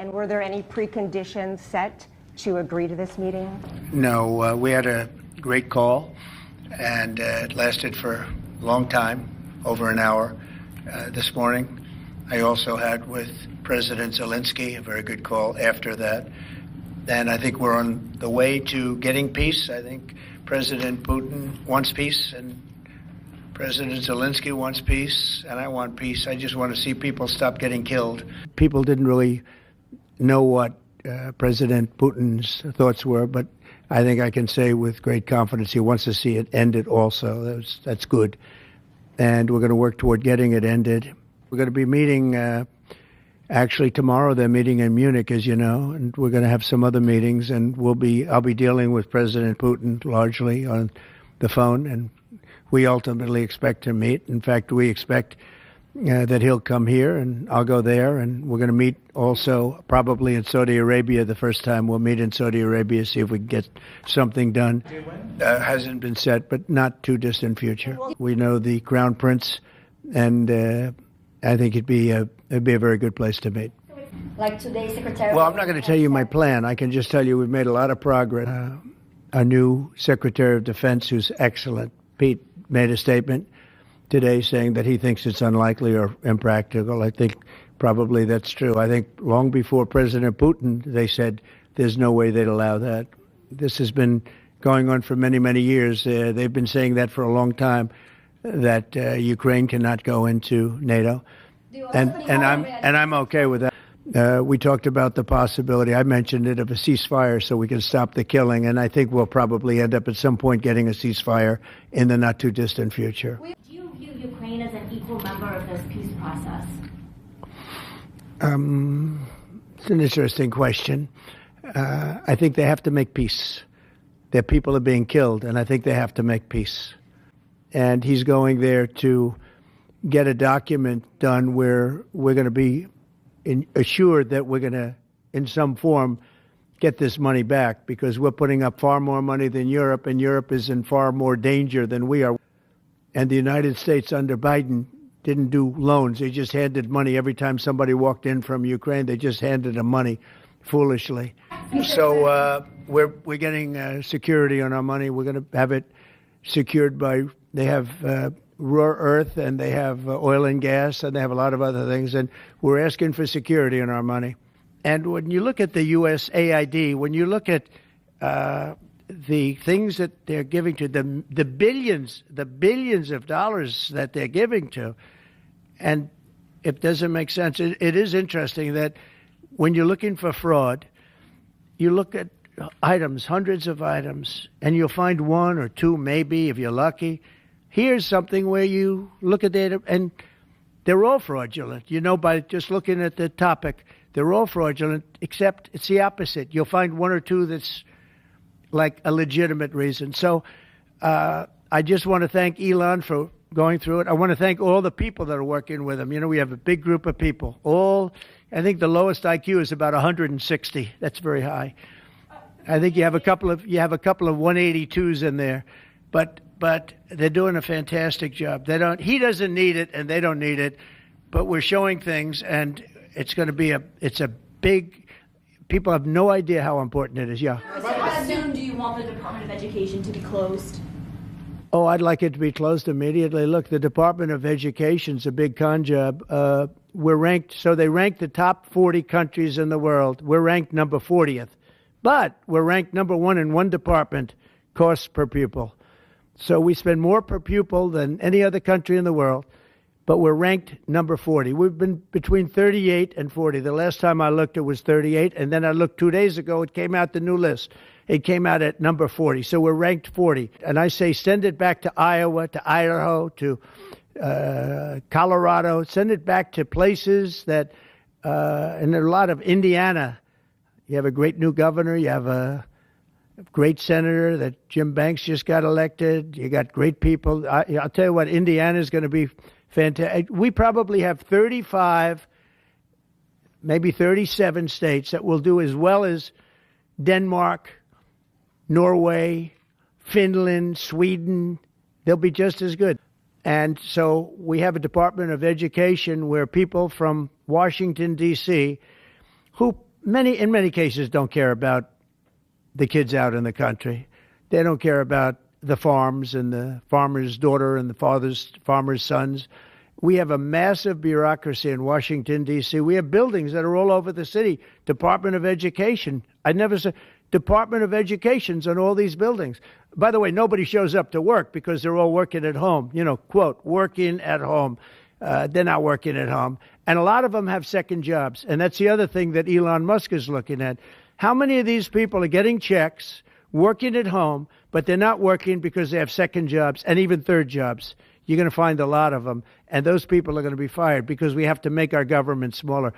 And were there any preconditions set to agree to this meeting? No, we had a great call, and it lasted for a long time, over an hour this morning. I also had with President Zelensky a very good call after that. And I think we're on the way to getting peace. I think President Putin wants peace, and President Zelensky wants peace, and I want peace. I just want to see people stop getting killed. People didn't really know what President Putin's thoughts were, but I think I can say with great confidence he wants to see it ended also. That's good. And we're going to work toward getting it ended. We're going to be meeting actually tomorrow. They're meeting in Munich, as you know, and we're going to have some other meetings, and I'll be dealing with President Putin largely on the phone, and we ultimately expect to meet. In fact, we expect that he'll come here, and I'll go there, and we're going to meet also probably in Saudi Arabia the first time. We'll meet in Saudi Arabia, see if we can get something done. Hasn't been set, but not too distant future. We know the Crown Prince, and I think it'd be a very good place to meet. Like today's Secretary. Well, I'm not going to tell you my plan. I can just tell you we've made a lot of progress. Our new Secretary of Defense, who's excellent, Pete, made a statement today saying that he thinks it's unlikely or impractical. I think probably that's true. I think long before President Putin, they said there's no way they'd allow that. This has been going on for many, many years. They've been saying that for a long time, that Ukraine cannot go into NATO. And I'm okay with that. We talked about the possibility, I mentioned it, of a ceasefire so we can stop the killing, and I think we'll probably end up at some point getting a ceasefire in the not too distant future. Do you view Ukraine as an equal member of this peace process? It's an interesting question. I think they have to make peace. Their people are being killed, and I think they have to make peace. And he's going there to get a document done where we're going to be assured that we're going to, in some form, get this money back, because we're putting up far more money than Europe, and Europe is in far more danger than we are. And the United States under Biden didn't do loans. They just handed money every time somebody walked in from Ukraine. They just handed them money foolishly. So we're getting security on our money. We're going to have it secured by, they have rare earth, and they have oil and gas, and they have a lot of other things. And we're asking for security on our money. And when you look at the USAID, when you look at the things that they're giving to them, the billions of dollars that they're giving to, and it doesn't make sense. It is interesting that when you're looking for fraud, you look at items, hundreds of items, and you'll find one or two, maybe, if you're lucky. Here's something where you look at data, and they're all fraudulent. You know, by just looking at the topic, they're all fraudulent, except it's the opposite. You'll find one or two that's like a legitimate reason. So I just want to thank Elon for going through it. I want to thank all the people that are working with him. You know, we have a big group of people. I think the lowest IQ is about 160. That's very high. I think you have a couple of 182s in there, but they're doing a fantastic job. He doesn't need it, and they don't need it, but we're showing things, and it's going to be it's a big. People have no idea how important it is. Yeah. How soon do you want the Department of Education to be closed? Oh, I'd like it to be closed immediately. Look, the Department of Education's a big con job. We're ranked, so they rank the top 40 countries in the world. We're ranked number 40th, but we're ranked number one in one department, costs per pupil. So we spend more per pupil than any other country in the world, but we're ranked number 40. We've been between 38 and 40. The last time I looked, it was 38, and then I looked 2 days ago, it came out the new list. It came out at number 40, so we're ranked 40. And I say send it back to Iowa, to Idaho, to Colorado. Send it back to places that, and there are a lot of Indiana. You have a great new governor. You have a great senator that Jim Banks just got elected. You got great people. I'll tell you what, Indiana is going to be fantastic. We probably have 35, maybe 37 states that will do as well as Denmark, Norway, Finland, Sweden. They'll be just as good. And so we have a Department of Education where people from Washington, D.C., who in many cases don't care about the kids out in the country. They don't care about the farms and the farmer's daughter and the farmer's sons. We have a massive bureaucracy in Washington, D.C. We have buildings that are all over the city. Department of Education. I never said Department of Education's on all these buildings. By the way, nobody shows up to work because they're all working at home. You know, quote, working at home. They're not working at home. And a lot of them have second jobs. And that's the other thing that Elon Musk is looking at. How many of these people are getting checks, working at home, but they're not working because they have second jobs and even third jobs? You're going to find a lot of them. And those people are going to be fired because we have to make our government smaller.